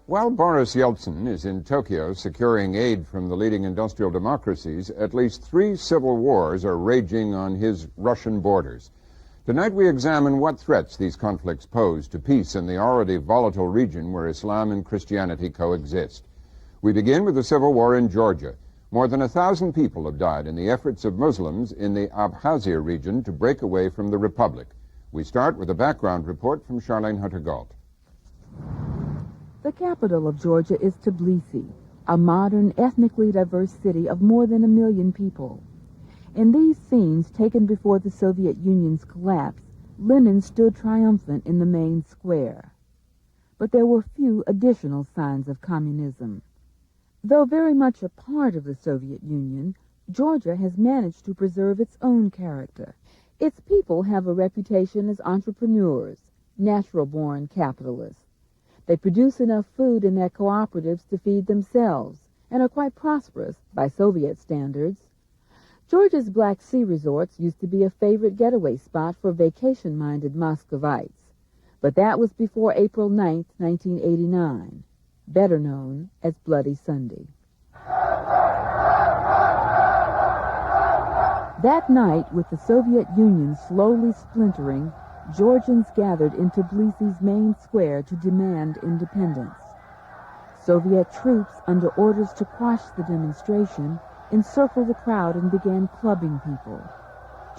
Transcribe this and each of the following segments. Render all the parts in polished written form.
While Boris Yeltsin is in Tokyo securing aid from the leading industrial democracies, at least 3 civil wars are raging on his Russian borders. Tonight we examine what threats these conflicts pose to peace in the already volatile region where Islam and Christianity coexist. We begin with the civil war in Georgia. More than 1,000 people have died in the efforts of Muslims in the Abkhazia region to break away from the republic. We start with a background report from Charlene Hunter-Gault. The capital of Georgia is Tbilisi, a modern, ethnically diverse city of more than 1 million people. In these scenes taken before the Soviet Union's collapse, Lenin stood triumphant in the main square. But there were few additional signs of communism. Though very much a part of the Soviet Union, Georgia has managed to preserve its own character. Its people have a reputation as entrepreneurs, natural-born capitalists. They produce enough food in their cooperatives to feed themselves and are quite prosperous by Soviet standards. Georgia's Black Sea resorts used to be a favorite getaway spot for vacation-minded Muscovites, but that was before April 9, 1989, better known as Bloody Sunday. That night, with the Soviet Union slowly splintering, Georgians gathered in Tbilisi's main square to demand independence. Soviet troops, under orders to quash the demonstration, encircled the crowd and began clubbing people.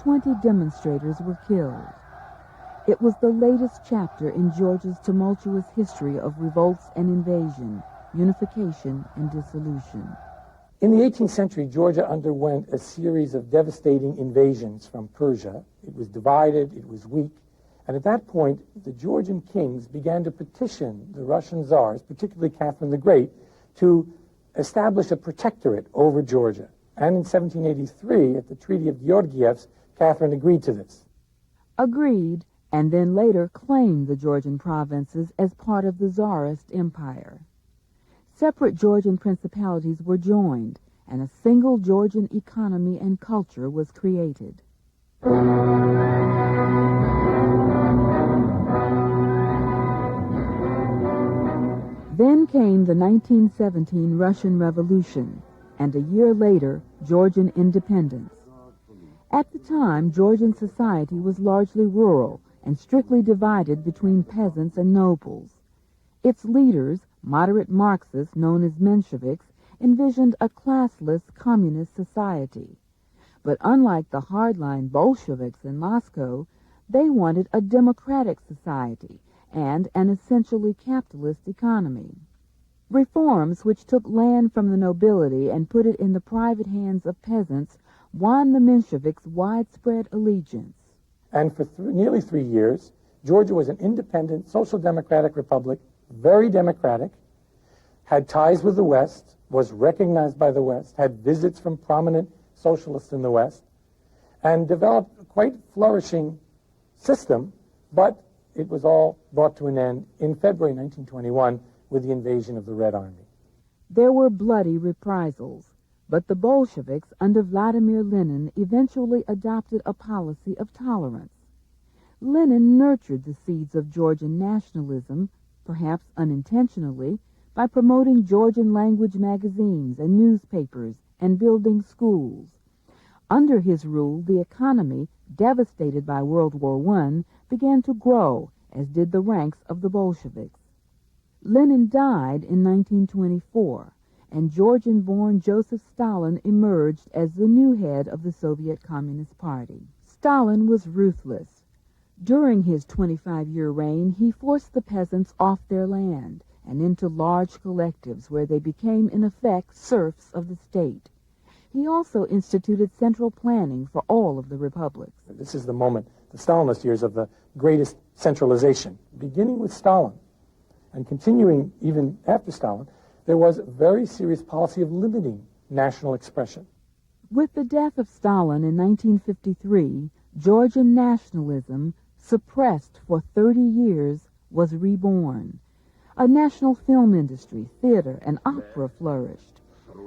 20 demonstrators were killed. It was the latest chapter in Georgia's tumultuous history of revolts and invasion, unification and dissolution. In the 18th century, Georgia underwent a series of devastating invasions from Persia. It was divided, it was weak. And at that point, the Georgian kings began to petition the Russian czars, particularly Catherine the Great, to establish a protectorate over Georgia. And in 1783, at the Treaty of Georgievsk, Catherine agreed to this. Agreed, and then later claimed the Georgian provinces as part of the Tsarist Empire. Separate Georgian principalities were joined, and a single Georgian economy and culture was created. Then came the 1917 Russian Revolution, and a year later, Georgian independence. At the time, Georgian society was largely rural and strictly divided between peasants and nobles. Its leaders, moderate Marxists known as Mensheviks, envisioned a classless communist society. But unlike the hardline Bolsheviks in Moscow, they wanted a democratic society and an essentially capitalist economy. Reforms which took land from the nobility and put it in the private hands of peasants won the Mensheviks' widespread allegiance. And for nearly 3 years, Georgia was an independent social democratic republic, very democratic, had ties with the West, was recognized by the West, had visits from prominent socialists in the West, and developed a quite flourishing system, but it was all brought to an end in February 1921 with the invasion of the Red Army. There were bloody reprisals, but the Bolsheviks under Vladimir Lenin eventually adopted a policy of tolerance. Lenin nurtured the seeds of Georgian nationalism, perhaps unintentionally, by promoting Georgian language magazines and newspapers and building schools. Under his rule, the economy, devastated by World War I, began to grow, as did the ranks of the Bolsheviks. Lenin died in 1924, and Georgian-born Joseph Stalin emerged as the new head of the Soviet Communist Party. Stalin was ruthless. During his 25-year reign, he forced the peasants off their land and into large collectives where they became, in effect, serfs of the state. He also instituted central planning for all of the republics. This is the moment, the Stalinist years, of the greatest centralization. Beginning with Stalin and continuing even after Stalin, there was a very serious policy of limiting national expression. With the death of Stalin in 1953, Georgian nationalism, suppressed for 30 years, was reborn. A national film industry, theater, and opera flourished.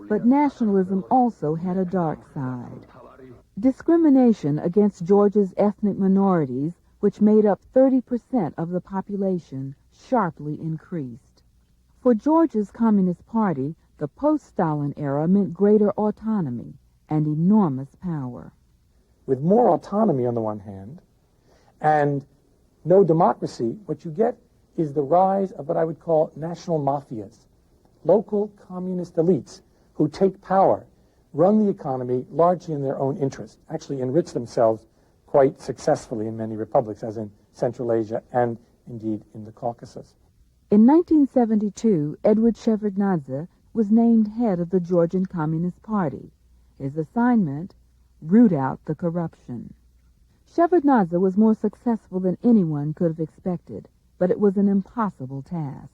But nationalism also had a dark side. Discrimination against Georgia's ethnic minorities, which made up 30% of the population, sharply increased. For Georgia's Communist Party, the post-Stalin era meant greater autonomy and enormous power. With more autonomy on the one hand and no democracy, what you get is the rise of what I would call national mafias, local communist elites who take power, run the economy largely in their own interest, actually enrich themselves quite successfully in many republics, as in Central Asia and indeed in the Caucasus. In 1972, Edward Shevardnadze was named head of the Georgian Communist Party. His assignment, root out the corruption. Shevardnadze was more successful than anyone could have expected, but it was an impossible task.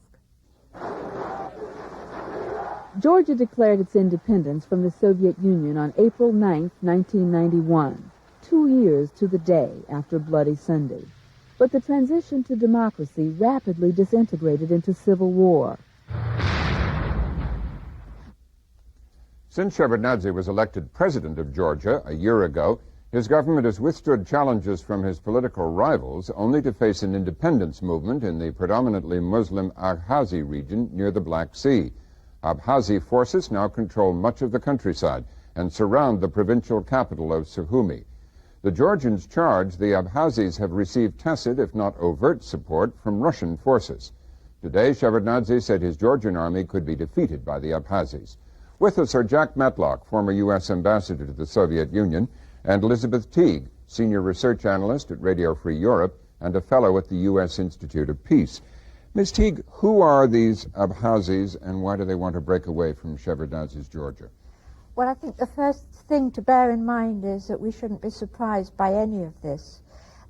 Georgia declared its independence from the Soviet Union on April 9, 1991, 2 years to the day after Bloody Sunday. But the transition to democracy rapidly disintegrated into civil war. Since Shevardnadze was elected president of Georgia a year ago, his government has withstood challenges from his political rivals only to face an independence movement in the predominantly Muslim Abkhazi region near the Black Sea. Abkhazi forces now control much of the countryside and surround the provincial capital of Sukhumi. The Georgians charge the Abkhazis have received tacit, if not overt, support from Russian forces. Today, Shevardnadze said his Georgian army could be defeated by the Abkhazis. With us are Jack Matlock, former U.S. ambassador to the Soviet Union, and Elizabeth Teague, senior research analyst at Radio Free Europe and a fellow at the U.S. Institute of Peace. Ms. Teague, who are these Abkhazis and why do they want to break away from Shevardnadze's Georgia? Well, I think the first thing to bear in mind is that we shouldn't be surprised by any of this.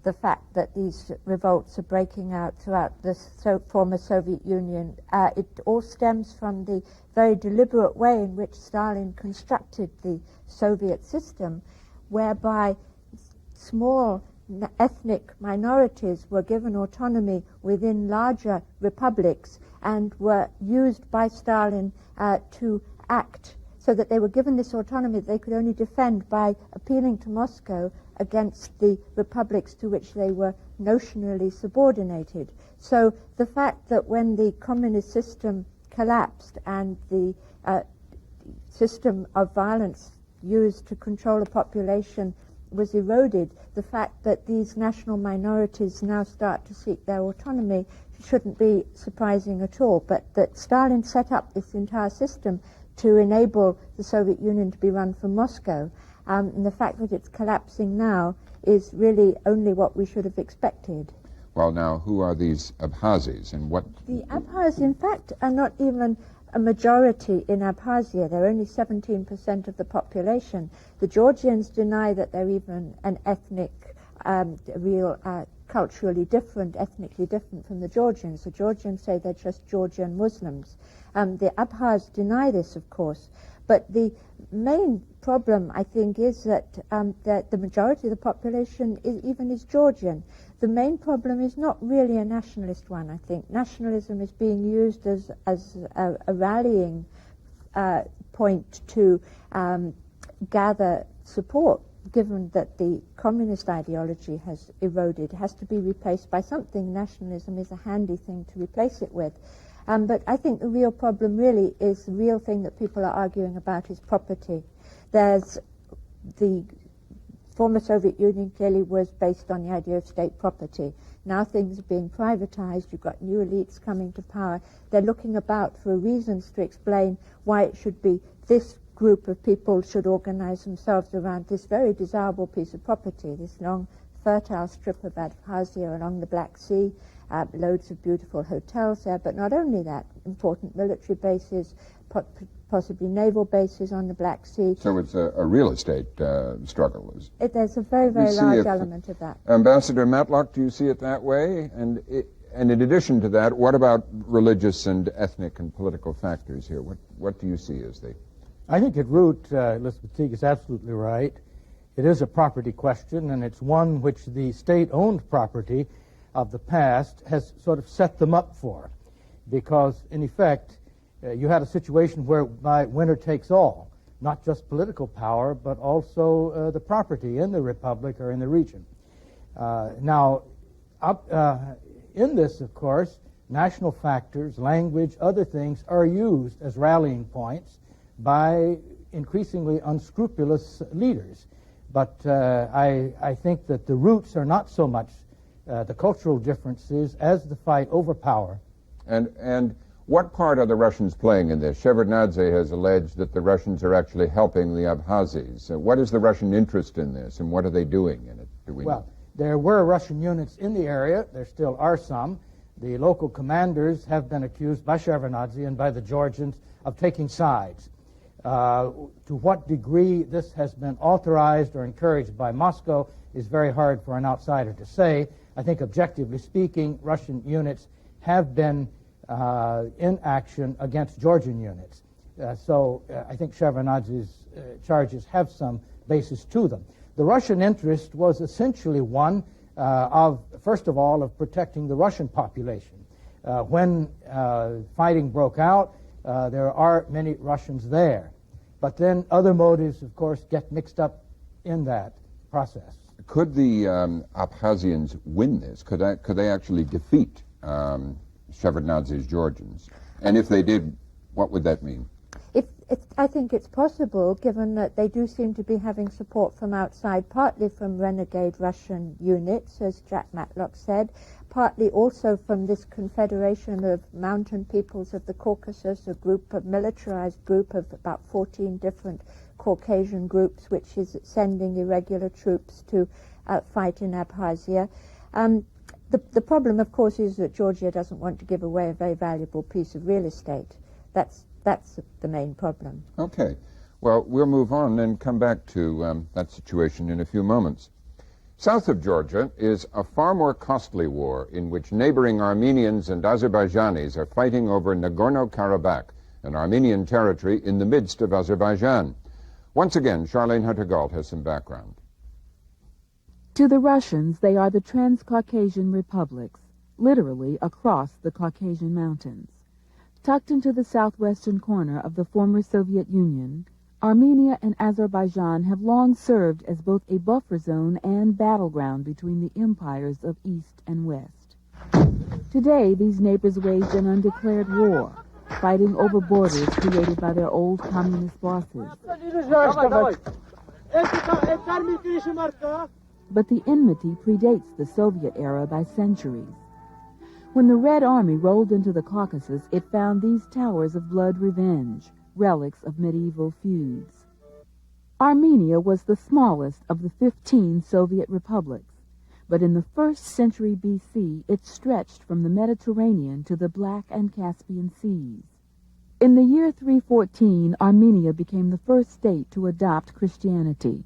The fact that these revolts are breaking out throughout the former Soviet Union, it all stems from the very deliberate way in which Stalin constructed the Soviet system, whereby small ethnic minorities were given autonomy within larger republics and were used by Stalin to act so that they were given this autonomy that they could only defend by appealing to Moscow against the republics to which they were notionally subordinated. So the fact that when the communist system collapsed and the system of violence used to control a population was eroded, the fact that these national minorities now start to seek their autonomy shouldn't be surprising at all. But that Stalin set up this entire system to enable the Soviet Union to be run from Moscow, and the fact that it's collapsing now is really only what we should have expected. Well, now, who are these Abkhazis and what... The Abkhazs, in fact, are not even a majority in Abkhazia. They're only 17% of the population. The Georgians deny that they're even an ethnic, culturally different, ethnically different from the Georgians. The Georgians say they're just Georgian Muslims. The Abkhaz deny this, of course. But the main problem, I think, is that the majority of the population is Georgian. The main problem is not really a nationalist one, I think. Nationalism is being used as a rallying point to gather support, given that the communist ideology has eroded. It has to be replaced by something. Nationalism is a handy thing to replace it with. But I think the real problem really is the real thing that people are arguing about is property. There's the former Soviet Union clearly was based on the idea of state property. Now things are being privatized. You've got new elites coming to power. They're looking about for reasons to explain why it should be this group of people should organize themselves around this very desirable piece of property, this long, fertile strip of Abkhazia along the Black Sea. Loads of beautiful hotels there, but not only that, important military bases, possibly naval bases on the Black Sea. So it's a real estate struggle. There's a very, very large element of that. Ambassador Matlock, do you see it that way? And in addition to that, what about religious and ethnic and political factors here? What do you see as the... I think at root, Elizabeth Teague is absolutely right. It is a property question, and it's one which the state-owned property of the past has sort of set them up for, because in effect you had a situation whereby winner takes all, not just political power but also the property in the republic or in the region. Now in this, of course, national factors, language, other things are used as rallying points by increasingly unscrupulous leaders. But I think that the roots are not so much the cultural differences as the fight over power. And what part are the Russians playing in this? Shevardnadze has alleged that the Russians are actually helping the Abkhazis. What is the Russian interest in this, and what are they doing in it? Do we know? There were Russian units in the area. There still are some. The local commanders have been accused by Shevardnadze and by the Georgians of taking sides. To what degree this has been authorized or encouraged by Moscow is very hard for an outsider to say. I think, objectively speaking, Russian units have been in action against Georgian units. So I think Shevardnadze's charges have some basis to them. The Russian interest was essentially one of, first of all, of protecting the Russian population. When fighting broke out, there are many Russians there. But then other motives, of course, get mixed up in that process. Could the Abkhazians win this? Could they actually defeat Shevardnadze's Georgians? And if they did, what would that mean? I think it's possible, given that they do seem to be having support from outside, partly from renegade Russian units, as Jack Matlock said, partly also from this confederation of mountain peoples of the Caucasus, a militarized group of about 14 different Caucasian groups, which is sending irregular troops to fight in Abkhazia. The problem, of course, is that Georgia doesn't want to give away a very valuable piece of real estate. That's the main problem. Okay. Well, we'll move on and come back to that situation in a few moments. South of Georgia is a far more costly war in which neighboring Armenians and Azerbaijanis are fighting over Nagorno-Karabakh, an Armenian territory in the midst of Azerbaijan. Once again, Charlene Hunter-Gault has some background. To the Russians, they are the Transcaucasian republics, literally across the Caucasian Mountains. Tucked into the southwestern corner of the former Soviet Union, Armenia and Azerbaijan have long served as both a buffer zone and battleground between the empires of East and West. Today, these neighbors waged an undeclared war, fighting over borders created by their old communist bosses. But the enmity predates the Soviet era by centuries. When the Red Army rolled into the Caucasus, it found these towers of blood revenge, relics of medieval feuds. Armenia was the smallest of the 15 Soviet republics, but in the 1st century BC, it stretched from the Mediterranean to the Black and Caspian Seas. In the year 314, Armenia became the first state to adopt Christianity.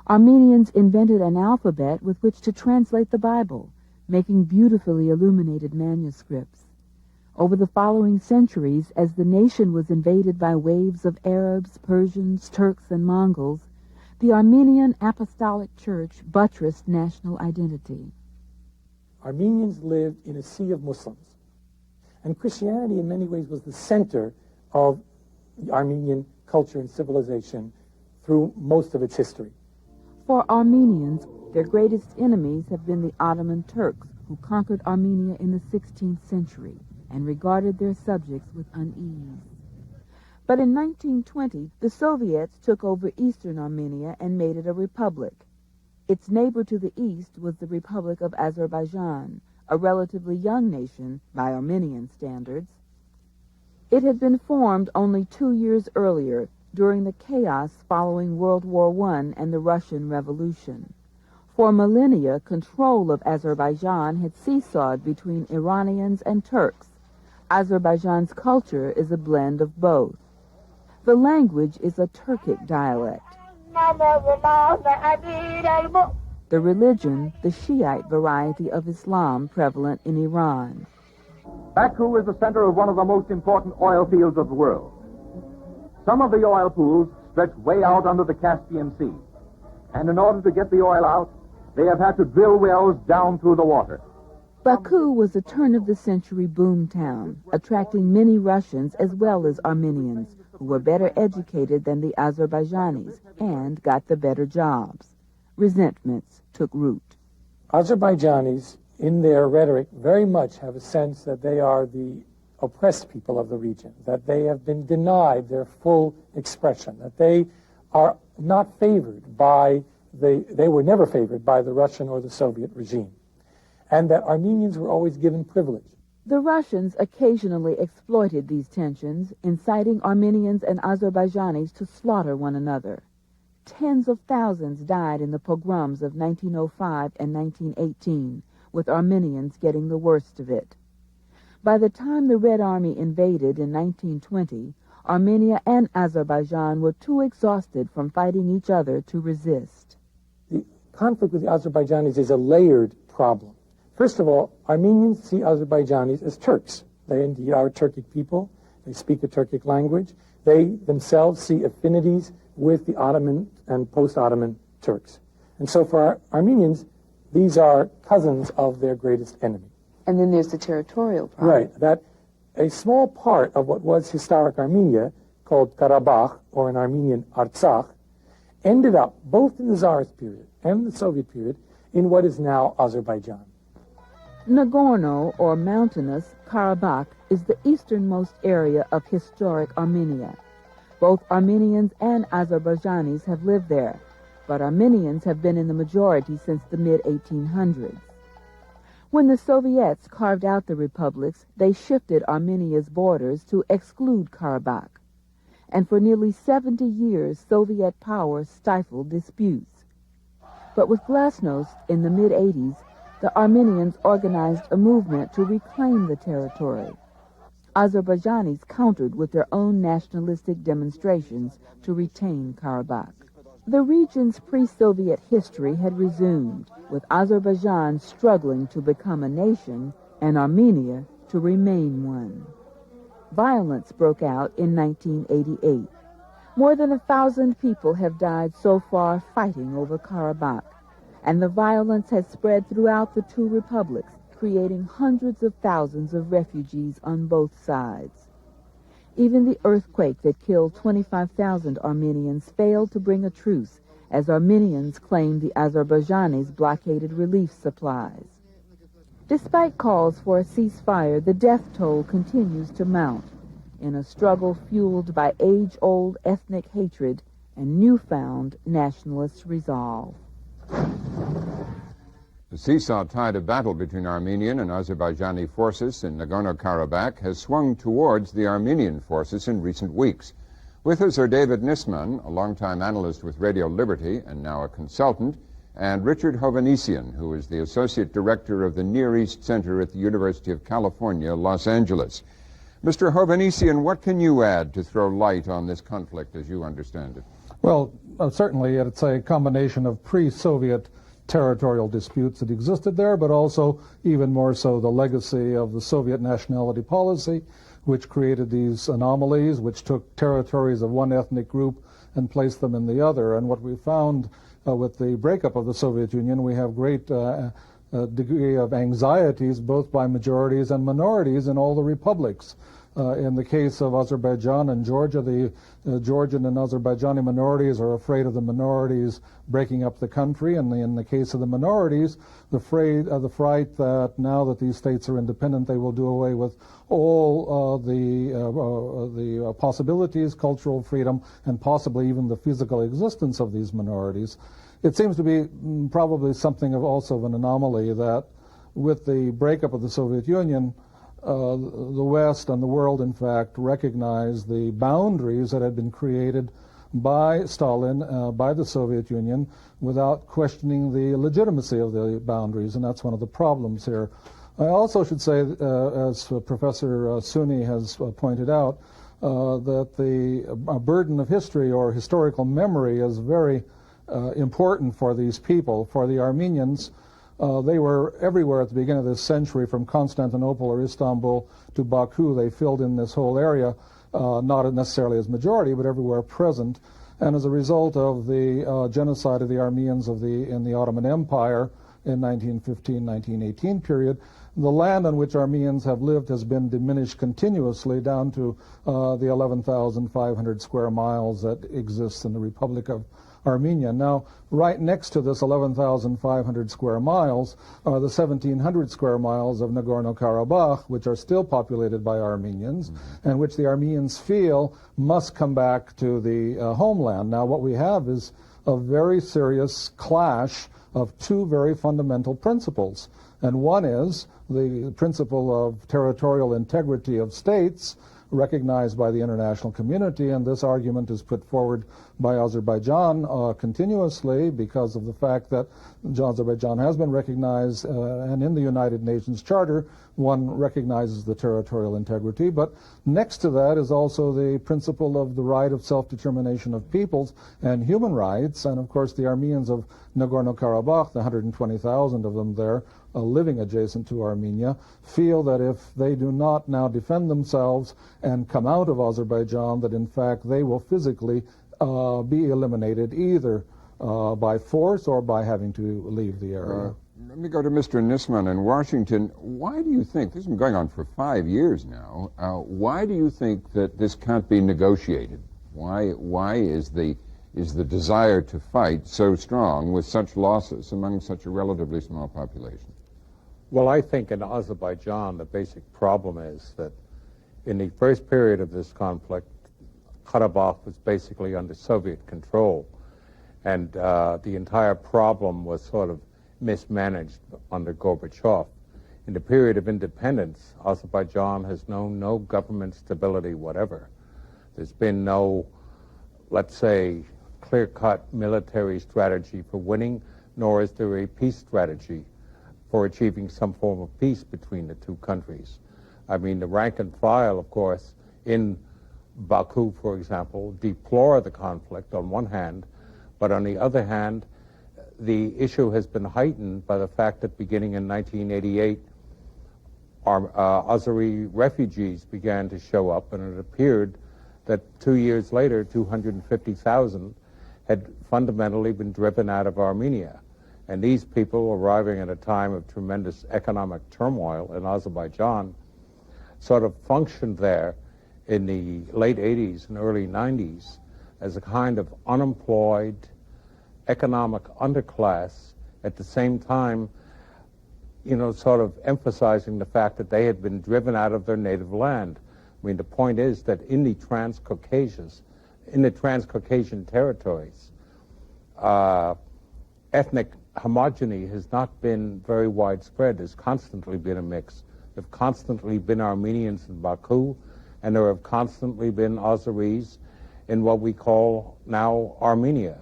Armenians invented an alphabet with which to translate the Bible, making beautifully illuminated manuscripts. Over the following centuries, as the nation was invaded by waves of Arabs, Persians, Turks, and Mongols, the Armenian Apostolic Church buttressed national identity. Armenians lived in a sea of Muslims, and Christianity in many ways was the center of the Armenian culture and civilization through most of its history. For Armenians, their greatest enemies have been the Ottoman Turks, who conquered Armenia in the 16th century and regarded their subjects with unease. But in 1920, the Soviets took over eastern Armenia and made it a republic. Its neighbor to the east was the Republic of Azerbaijan, a relatively young nation by Armenian standards. It had been formed only 2 years earlier, during the chaos following World War I and the Russian Revolution. For millennia, control of Azerbaijan had seesawed between Iranians and Turks. Azerbaijan's culture is a blend of both. The language is a Turkic dialect. The religion, the Shiite variety of Islam prevalent in Iran. Baku is the center of one of the most important oil fields of the world. Some of the oil pools stretch way out under the Caspian Sea. And in order to get the oil out, they have had to drill wells down through the water. Baku was a turn-of-the-century boom town, attracting many Russians as well as Armenians, who were better educated than the Azerbaijanis and got the better jobs. Resentments took root. Azerbaijanis in their rhetoric, very much have a sense that they are the oppressed people of the region, that they have been denied their full expression, that they are not favored by they were never favored by the Russian or the Soviet regime, and that Armenians were always given privilege. The Russians occasionally exploited these tensions, inciting Armenians and Azerbaijanis to slaughter one another. Tens of thousands died in the pogroms of 1905 and 1918, with Armenians getting the worst of it. By the time the Red Army invaded in 1920, Armenia and Azerbaijan were too exhausted from fighting each other to resist. The conflict with the Azerbaijanis is a layered problem. First of all, Armenians see Azerbaijanis as Turks. They indeed are a Turkic people. They speak a Turkic language. They themselves see affinities with the Ottoman and post-Ottoman Turks. And so for Armenians, these are cousins of their greatest enemy. And then there's the territorial problem. Right. That a small part of what was historic Armenia, called Karabakh, or in Armenian Artsakh, ended up, both in the Tsarist period and the Soviet period, in what is now Azerbaijan. Nagorno, or mountainous, Karabakh is the easternmost area of historic Armenia. Both Armenians and Azerbaijanis have lived there, but Armenians have been in the majority since the mid-1800s. When the Soviets carved out the republics, they shifted Armenia's borders to exclude Karabakh. And for nearly 70 years, Soviet power stifled disputes. But with Glasnost in the mid-80s, the Armenians organized a movement to reclaim the territory. Azerbaijanis countered with their own nationalistic demonstrations to retain Karabakh. The region's pre-Soviet history had resumed, with Azerbaijan struggling to become a nation and Armenia to remain one. Violence broke out in 1988. More than 1,000 people have died so far fighting over Karabakh, and the violence has spread throughout the two republics, creating hundreds of thousands of refugees on both sides. Even the earthquake that killed 25,000 Armenians failed to bring a truce, as Armenians claimed the Azerbaijanis blockaded relief supplies. Despite calls for a ceasefire, the death toll continues to mount in a struggle fueled by age-old ethnic hatred and newfound nationalist resolve. The seesaw tide of battle between Armenian and Azerbaijani forces in Nagorno-Karabakh has swung towards the Armenian forces in recent weeks. With us are David Nisman, a longtime analyst with Radio Liberty and now a consultant, and Richard Hovhannissian, who is the Associate Director of the Near East Center at the University of California, Los Angeles. Mr. Hovhannissian, what can you add to throw light on this conflict as you understand it? Well, certainly it's a combination of pre-Soviet territorial disputes that existed there, but also, even more so, the legacy of the Soviet nationality policy, which created these anomalies, which took territories of one ethnic group and placed them in the other. And what we found with the breakup of the Soviet Union, we have great degree of anxieties both by majorities and minorities in all the republics. In the case of Azerbaijan and Georgia, the Georgian and Azerbaijani minorities are afraid of the minorities breaking up the country, and in the case of the minorities, the fright that now that these states are independent, they will do away with all the possibilities, cultural freedom, and possibly even the physical existence of these minorities. It seems to be probably something of also of an anomaly that with the breakup of the Soviet Union, the West and the world, in fact, recognized the boundaries that had been created by Stalin, by the Soviet Union, without questioning the legitimacy of the boundaries, and that's one of the problems here. I also should say, as Professor Sunni has pointed out, that the burden of history or historical memory is very important for these people. For the Armenians, they were everywhere at the beginning of this century, from Constantinople or Istanbul to Baku. They filled in this whole area, not necessarily as majority, but everywhere present. And as a result of the genocide of the Armenians in the Ottoman Empire in 1915-1918 period, the land on which Armenians have lived has been diminished continuously down to the 11,500 square miles that exists in the Republic of Armenia. Now, right next to this 11,500 square miles are the 1,700 square miles of Nagorno-Karabakh, which are still populated by Armenians, and which the Armenians feel must come back to the homeland. Now, what we have is a very serious clash of two very fundamental principles. And one is the principle of territorial integrity of states, recognized by the international community, and this argument is put forward by Azerbaijan continuously because of the fact that Azerbaijan has been recognized, and in the United Nations Charter, one recognizes the territorial integrity. But next to that is also the principle of the right of self-determination of peoples and human rights, and of course the Armenians of Nagorno-Karabakh, the 120,000 of them there, living adjacent to Armenia, feel that if they do not now defend themselves and come out of Azerbaijan, that in fact they will physically be eliminated either by force or by having to leave the area. Let me go to Mr. Nisman in Washington. Why do you think, this has been going on for 5 years now, why do you think that this can't be negotiated? Why is the desire to fight so strong with such losses among such a relatively small population? Well, I think in Azerbaijan the basic problem is that in the first period of this conflict, Karabakh was basically under Soviet control, and the entire problem was sort of mismanaged under Gorbachev. In the period of independence, Azerbaijan has known no government stability whatever. There's been no, let's say, clear-cut military strategy for winning, nor is there a peace strategy for achieving some form of peace between the two countries. I mean, the rank and file, of course, in Baku, for example, deplore the conflict on one hand, but on the other hand, the issue has been heightened by the fact that beginning in 1988, Azeri refugees began to show up, and it appeared that 2 years later, 250,000 had fundamentally been driven out of Armenia. And these people, arriving at a time of tremendous economic turmoil in Azerbaijan, sort of functioned there in the late 80s and early 90s as a kind of unemployed economic underclass, at the same time, sort of emphasizing the fact that they had been driven out of their native land. I mean, the point is that in the Transcaucasian territories, ethnic homogeny has not been very widespread. There's constantly been a mix. There have constantly been Armenians in Baku, and there have constantly been Azeris in what we call now Armenia.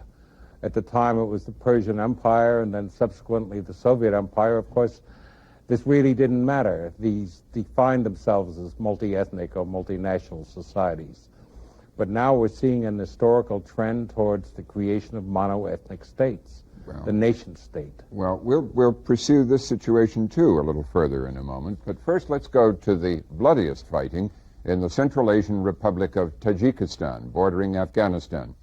At the time it was the Persian Empire, and then subsequently the Soviet Empire. Of course, this really didn't matter. These defined themselves as multi-ethnic or multinational societies. But now we're seeing an historical trend towards the creation of mono-ethnic states. Well, the nation state. Well, we'll pursue this situation too a little further in a moment, but first let's go to the bloodiest fighting in the Central Asian Republic of Tajikistan, bordering Afghanistan.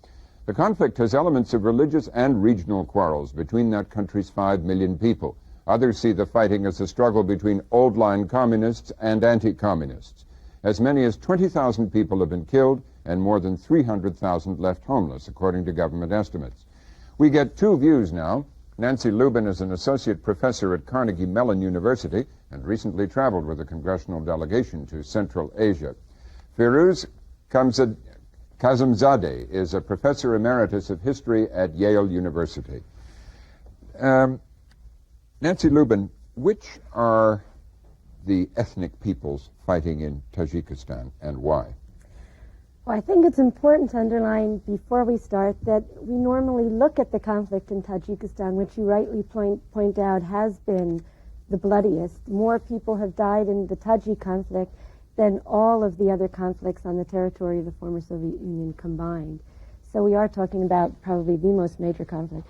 The conflict has elements of religious and regional quarrels between that country's 5 million people. Others see the fighting as a struggle between old-line communists and anti-communists. As many as 20,000 people have been killed and more than 300,000 left homeless, according to government estimates. We get two views now. Nancy Lubin is an associate professor at Carnegie Mellon University and recently traveled with a congressional delegation to Central Asia. Firuz Kazemzadeh is a professor emeritus of history at Yale University. Nancy Lubin, which are the ethnic peoples fighting in Tajikistan and why? Well, I think it's important to underline before we start that we normally look at the conflict in Tajikistan, which you rightly point out has been the bloodiest. More people have died in the Tajik conflict than all of the other conflicts on the territory of the former Soviet Union combined. So we are talking about probably the most major conflict.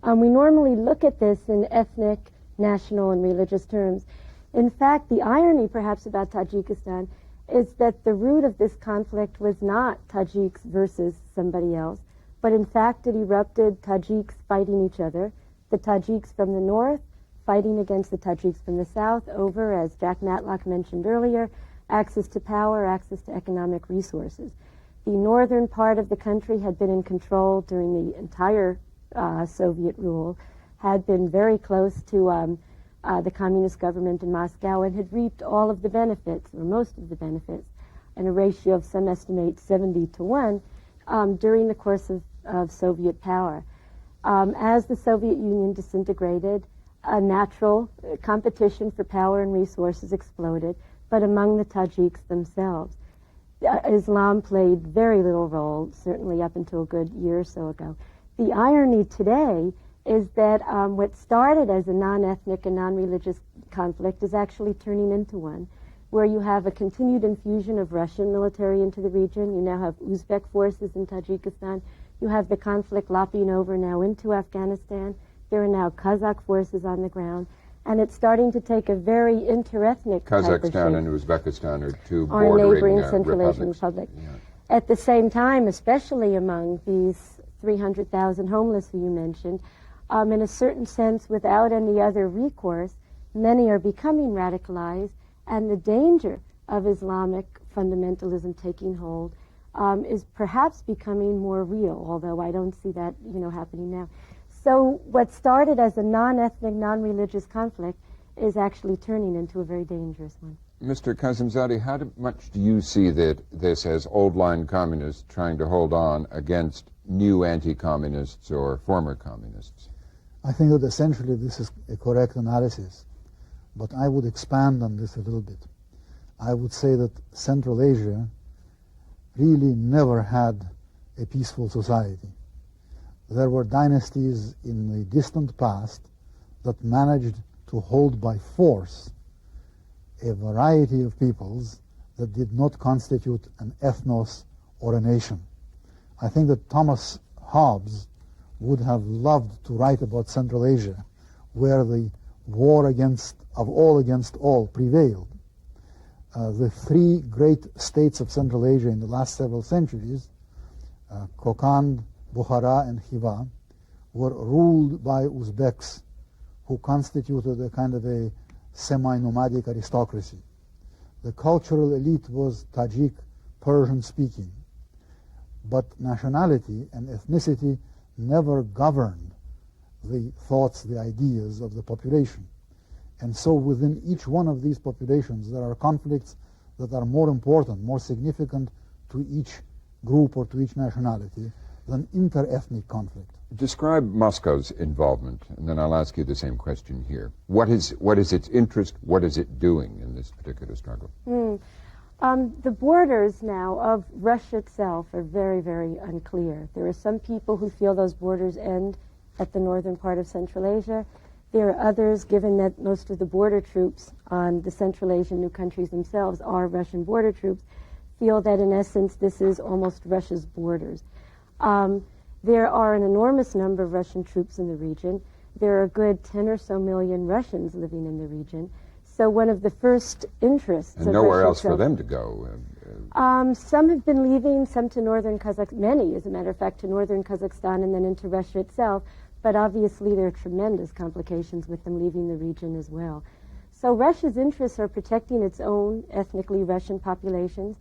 We normally look at this in ethnic, national, and religious terms. In fact, the irony perhaps about Tajikistan is that the root of this conflict was not Tajiks versus somebody else, but in fact it erupted Tajiks fighting each other, the Tajiks from the north fighting against the Tajiks from the south over, as Jack Matlock mentioned earlier, access to power, access to economic resources. The northern part of the country had been in control during the entire Soviet rule, had been very close to the communist government in Moscow, and had reaped all of the benefits, or most of the benefits, in a ratio of some estimate 70 to 1 during the course of Soviet power. As the Soviet Union disintegrated, a natural competition for power and resources exploded, but among the Tajiks themselves. Islam played very little role, certainly up until a good year or so ago. The irony today is that what started as a non-ethnic and non-religious conflict is actually turning into one, where you have a continued infusion of Russian military into the region. You now have Uzbek forces in Tajikistan. You have the conflict lapping over now into Afghanistan. There are now Kazakh forces on the ground. And it's starting to take a very interethnic Kazakhstan and Uzbekistan are two our bordering neighboring Central Asian republics. republic. Yeah. At the same time, especially among these 300,000 homeless who you mentioned, in a certain sense, without any other recourse, many are becoming radicalized, and the danger of Islamic fundamentalism taking hold is perhaps becoming more real, although I don't see that, happening now. So what started as a non-ethnic, non-religious conflict is actually turning into a very dangerous one. Mr. Kazimzadeh, how much do you see this as old-line communists trying to hold on against new anti-communists or former communists? I think that essentially this is a correct analysis, but I would expand on this a little bit. I would say that Central Asia really never had a peaceful society. There were dynasties in the distant past that managed to hold by force a variety of peoples that did not constitute an ethnos or a nation. I think that Thomas Hobbes would have loved to write about Central Asia, where the war against all prevailed. The three great states of Central Asia in the last several centuries, Kokand, Bukhara, and Khiva, were ruled by Uzbeks, who constituted a kind of a semi-nomadic aristocracy. The cultural elite was Tajik, Persian-speaking, but nationality and ethnicity never governed the thoughts, the ideas of the population. And so within each one of these populations, there are conflicts that are more important, more significant to each group or to each nationality than inter-ethnic conflict. Describe Moscow's involvement, and then I'll ask you the same question here. What is its interest? What is it doing in this particular struggle? The borders now of Russia itself are very, very unclear. There are some people who feel those borders end at the northern part of Central Asia. There are others, given that most of the border troops on the Central Asian new countries themselves are Russian border troops, feel that in essence this is almost Russia's borders. There are an enormous number of Russian troops in the region. There are a good 10 or so million Russians living in the region. So one of the first interests and of nowhere Russia else for them to go. Some have been leaving, some to northern Kazakhstan, many, as a matter of fact, to northern Kazakhstan and then into Russia itself. But obviously there are tremendous complications with them leaving the region as well. So Russia's interests are protecting its own ethnically Russian populations,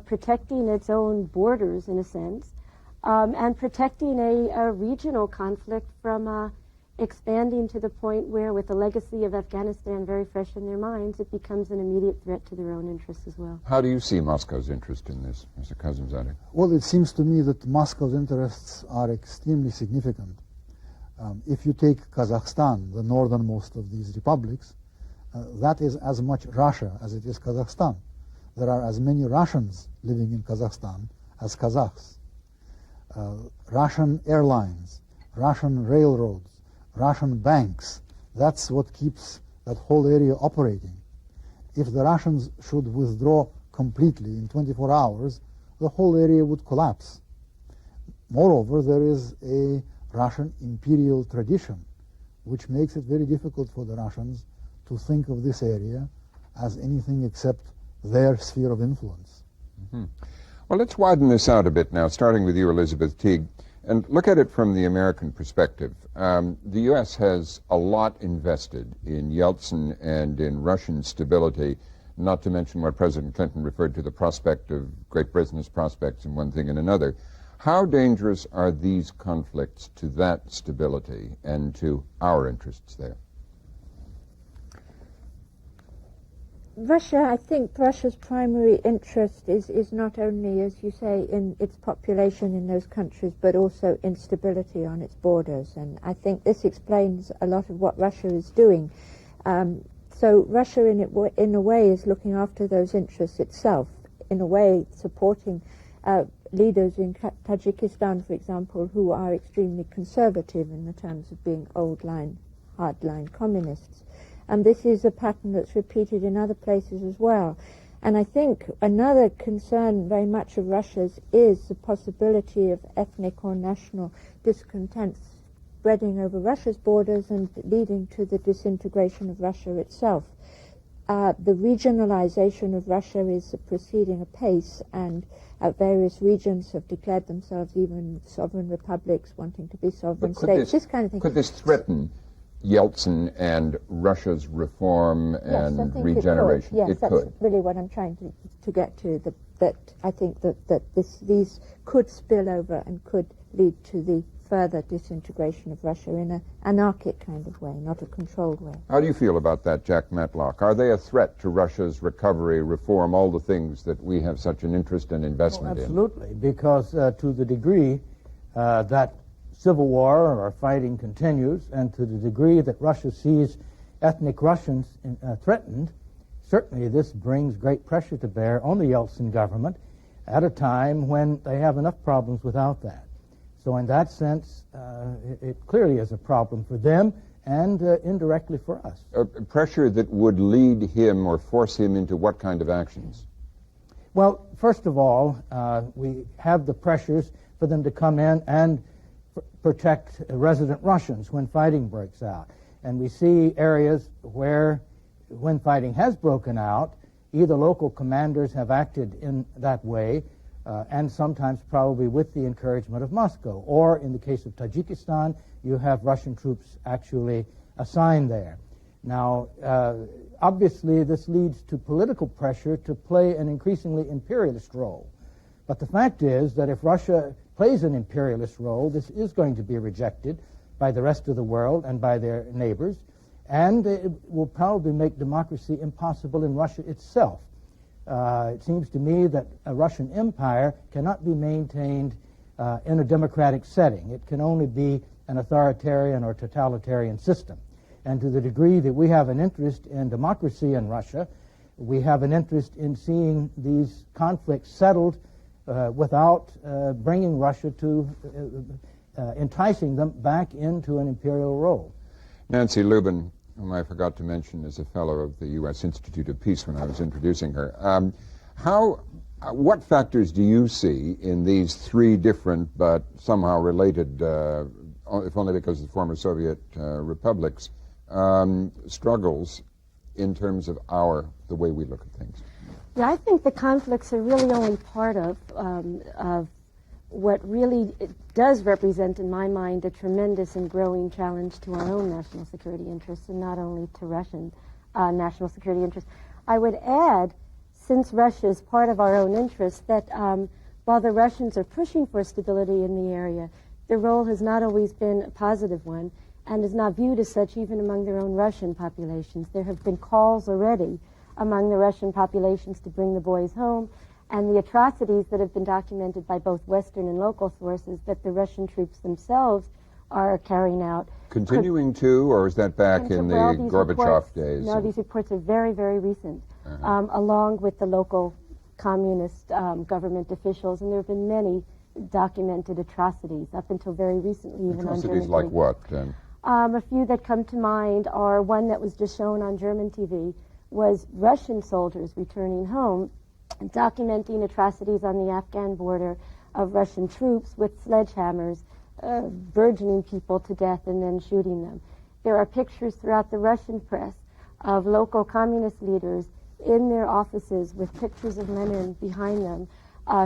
protecting its own borders in a sense, and protecting a regional conflict from expanding to the point where, with the legacy of Afghanistan very fresh in their minds, it becomes an immediate threat to their own interests as well. How do you see Moscow's interest in this, Mr. Kazimzadeh? Well, it seems to me that Moscow's interests are extremely significant. If you take Kazakhstan, the northernmost of these republics, that is as much Russia as it is Kazakhstan. There are as many Russians living in Kazakhstan as Kazakhs. Russian airlines, Russian railroads, Russian banks, that's what keeps that whole area operating. If the Russians should withdraw completely in 24 hours, the whole area would collapse. Moreover, there is a Russian imperial tradition, which makes it very difficult for the Russians to think of this area as anything except their sphere of influence. Mm-hmm. Well, let's widen this out a bit now, starting with you, Elizabeth Teague, and look at it from the American perspective. The U.S. has a lot invested in Yeltsin and in Russian stability, not to mention what President Clinton referred to, the prospect of great business prospects and one thing and another. How dangerous are these conflicts to that stability and to our interests there? Russia, I think Russia's primary interest is not only, as you say, in its population in those countries, but also in stability on its borders. And I think this explains a lot of what Russia is doing. So Russia, in a way, is looking after those interests itself, in a way supporting leaders in Tajikistan, for example, who are extremely conservative in the terms of being old-line, hard-line communists. And this is a pattern that's repeated in other places as well. And I think another concern very much of Russia's is the possibility of ethnic or national discontents spreading over Russia's borders and leading to the disintegration of Russia itself. The regionalization of Russia is proceeding apace, and various regions have declared themselves even sovereign republics, wanting to be sovereign states, this kind of thing. Could this threaten Yeltsin and Russia's reform and regeneration? Yes, that's really what I'm trying to get to, that I think that these could spill over and could lead to the further disintegration of Russia in an anarchic kind of way, not a controlled way. How do you feel about that, Jack Matlock? Are they a threat to Russia's recovery, reform, all the things that we have such an interest and investment in? Absolutely, because to the degree that civil war or fighting continues, and to the degree that Russia sees ethnic Russians threatened, certainly this brings great pressure to bear on the Yeltsin government at a time when they have enough problems without that. So in that sense, it clearly is a problem for them and indirectly for us. Pressure that would lead him or force him into what kind of actions? Well, first of all, we have the pressures for them to come in and protect resident Russians when fighting breaks out. And we see areas where, when fighting has broken out, either local commanders have acted in that way, and sometimes probably with the encouragement of Moscow. Or in the case of Tajikistan, you have Russian troops actually assigned there. Now, obviously, this leads to political pressure to play an increasingly imperialist role. But the fact is that if Russia plays an imperialist role, this is going to be rejected by the rest of the world and by their neighbors, and it will probably make democracy impossible in Russia itself. It seems to me that a Russian empire cannot be maintained in a democratic setting. It can only be an authoritarian or totalitarian system. And to the degree that we have an interest in democracy in Russia, we have an interest in seeing these conflicts settled without bringing Russia to enticing them back into an imperial role. Nancy Lubin, whom I forgot to mention, is a fellow of the U.S. Institute of Peace when I was introducing her. What factors do you see in these three different but somehow related, if only because of the former Soviet republics, struggles in terms of the way we look at things? Yeah, I think the conflicts are really only part of what really does represent, in my mind, a tremendous and growing challenge to our own national security interests, and not only to Russian national security interests. I would add, since Russia is part of our own interests, that while the Russians are pushing for stability in the area, their role has not always been a positive one, and is not viewed as such even among their own Russian populations. There have been calls already among the Russian populations to bring the boys home, and the atrocities that have been documented by both Western and local sources that the Russian troops themselves are carrying out. Continuing to, or is that back in the Gorbachev days? No, these reports are very, very recent, along with the local communist government officials, and there have been many documented atrocities up until very recently. Even atrocities like what? A few that come to mind are one that was just shown on German TV, was Russian soldiers returning home documenting atrocities on the Afghan border of Russian troops with sledgehammers, burgeoning people to death and then shooting them. There are pictures throughout the Russian press of local communist leaders in their offices with pictures of Lenin behind them,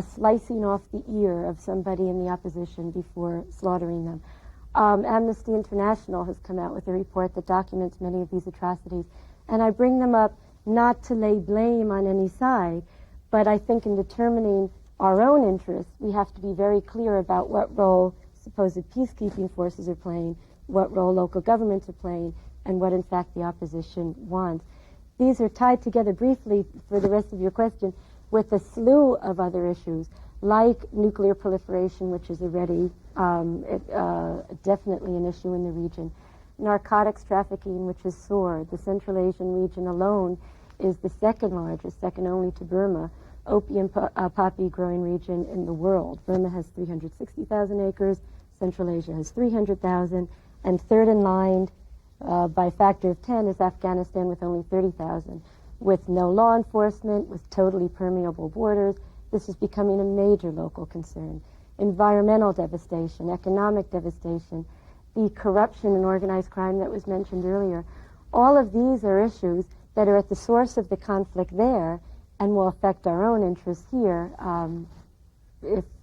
slicing off the ear of somebody in the opposition before slaughtering them. Amnesty International has come out with a report that documents many of these atrocities. And I bring them up not to lay blame on any side, but I think in determining our own interests, we have to be very clear about what role supposed peacekeeping forces are playing, what role local governments are playing, and what in fact the opposition wants. These are tied together briefly for the rest of your question with a slew of other issues, like nuclear proliferation, which is already definitely an issue in the region, narcotics trafficking, which has soared. The Central Asian region alone is the second largest, second only to Burma, opium poppy growing region in the world. Burma has 360,000 acres, Central Asia has 300,000, and third in line by a factor of 10 is Afghanistan with only 30,000. With no law enforcement, with totally permeable borders, this is becoming a major local concern. Environmental devastation, economic devastation, the corruption and organized crime that was mentioned earlier. All of these are issues that are at the source of the conflict there and will affect our own interests here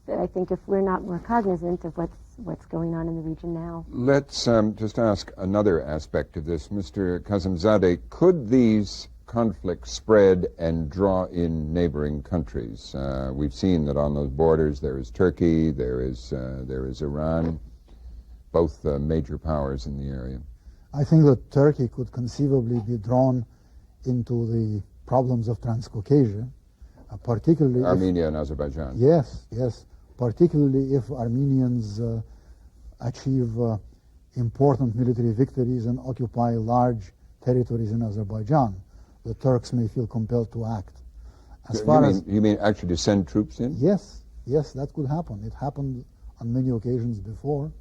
I think if we're not more cognizant of what's going on in the region now. Let's just ask another aspect of this. Mr. Kazemzadeh, could these conflicts spread and draw in neighboring countries? We've seen that on those borders there is Turkey, there is Iran, both major powers in the area. I think that Turkey could conceivably be drawn into the problems of Transcaucasia, particularly Armenia and Azerbaijan. Yes, particularly if Armenians achieve important military victories and occupy large territories in Azerbaijan. The Turks may feel compelled to act. You mean actually to send troops in? Yes, that could happen. It happened on many occasions before.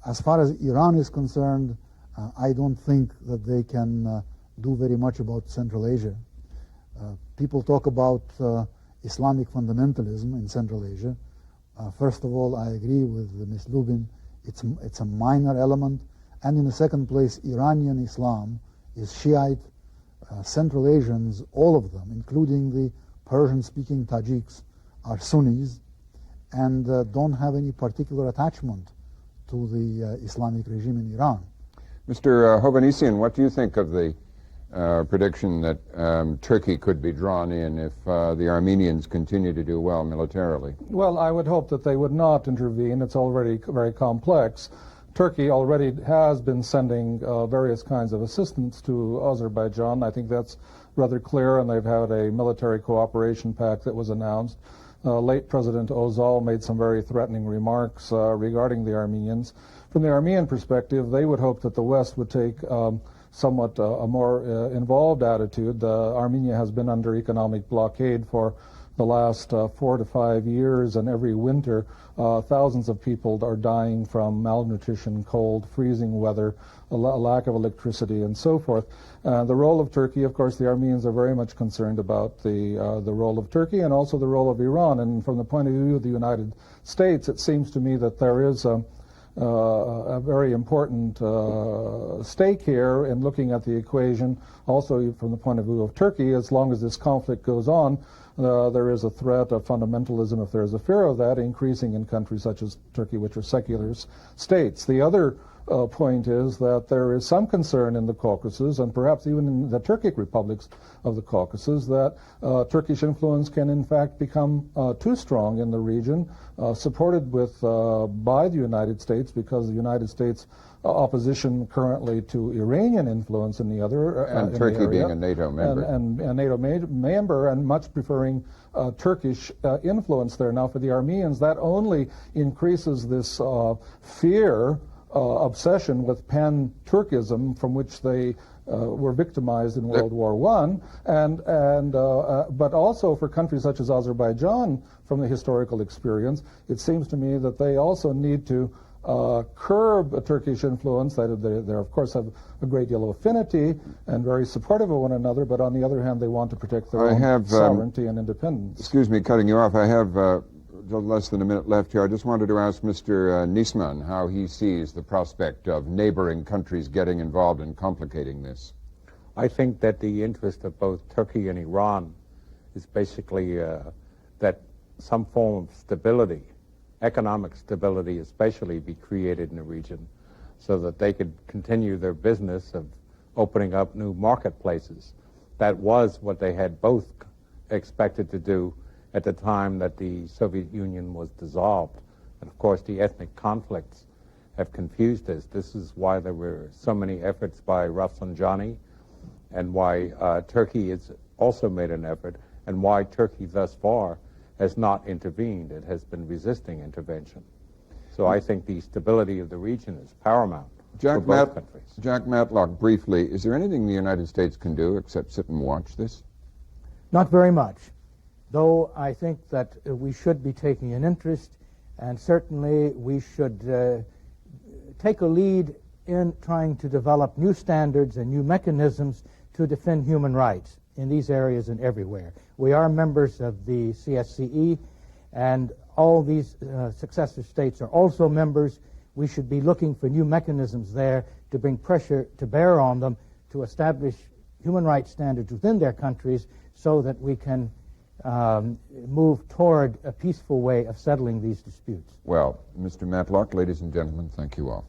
As far as Iran is concerned, I don't think that they can do very much about Central Asia. People talk about Islamic fundamentalism in Central Asia. First of all, I agree with Ms. Lubin. It's a minor element. And in the second place, Iranian Islam is Shiite. Central Asians, all of them, including the Persian-speaking Tajiks, are Sunnis and don't have any particular attachment to the Islamic regime in Iran. Mr. Hovhannissian, what do you think of the prediction that Turkey could be drawn in if the Armenians continue to do well militarily? Well, I would hope that they would not intervene. It's already very complex. Turkey already has been sending various kinds of assistance to Azerbaijan. I think that's rather clear, and they've had a military cooperation pact that was announced. Late President Ozal made some very threatening remarks regarding the Armenians. From the Armenian perspective, they would hope that the West would take somewhat a more involved attitude. Armenia has been under economic blockade for the last 4 to 5 years, and every winter thousands of people are dying from malnutrition, cold, freezing weather, a lack of electricity, and so forth. The role of Turkey, of course, the Armenians are very much concerned about the role of Turkey and also the role of Iran. And from the point of view of the United States, it seems to me that there is a very important stake here in looking at the equation. Also, from the point of view of Turkey, as long as this conflict goes on, there is a threat of fundamentalism, if there is a fear of that, increasing in countries such as Turkey, which are secular states. The other point is that there is some concern in the Caucasus, and perhaps even in the Turkic republics of the Caucasus, that Turkish influence can in fact become too strong in the region, supported by the United States, because the United States opposition currently to Iranian influence in the other and Turkey being a NATO member. And a NATO member, and much preferring Turkish influence there. Now, for the Armenians, that only increases this fear, obsession with pan-Turkism, from which they were victimized in World War I, but also for countries such as Azerbaijan, from the historical experience, it seems to me that they also need to curb a Turkish influence. They of course have a great deal of affinity and very supportive of one another, but on the other hand, they want to protect their own sovereignty and independence. Excuse me, cutting you off. I have less than a minute left here. I just wanted to ask Mr. Niesman how he sees the prospect of neighboring countries getting involved in complicating this. I think that the interest of both Turkey and Iran is basically that some form of stability, economic stability especially, be created in the region so that they could continue their business of opening up new marketplaces. that was what they had both expected to do at the time that the Soviet Union was dissolved. And of course, the ethnic conflicts have confused us. This is why there were so many efforts by Rafsanjani, and why Turkey has also made an effort, and why Turkey thus far has not intervened. It has been resisting intervention. So I think the stability of the region is paramount for both countries. Jack Matlock, briefly, is there anything the United States can do except sit and watch this? Not very much, though I think that we should be taking an interest, and certainly we should take a lead in trying to develop new standards and new mechanisms to defend human rights in these areas and everywhere. We are members of the CSCE, and all these successor states are also members. We should be looking for new mechanisms there to bring pressure to bear on them to establish human rights standards within their countries so that we can move toward a peaceful way of settling these disputes. Well, Mr. Matlock, ladies and gentlemen, thank you all.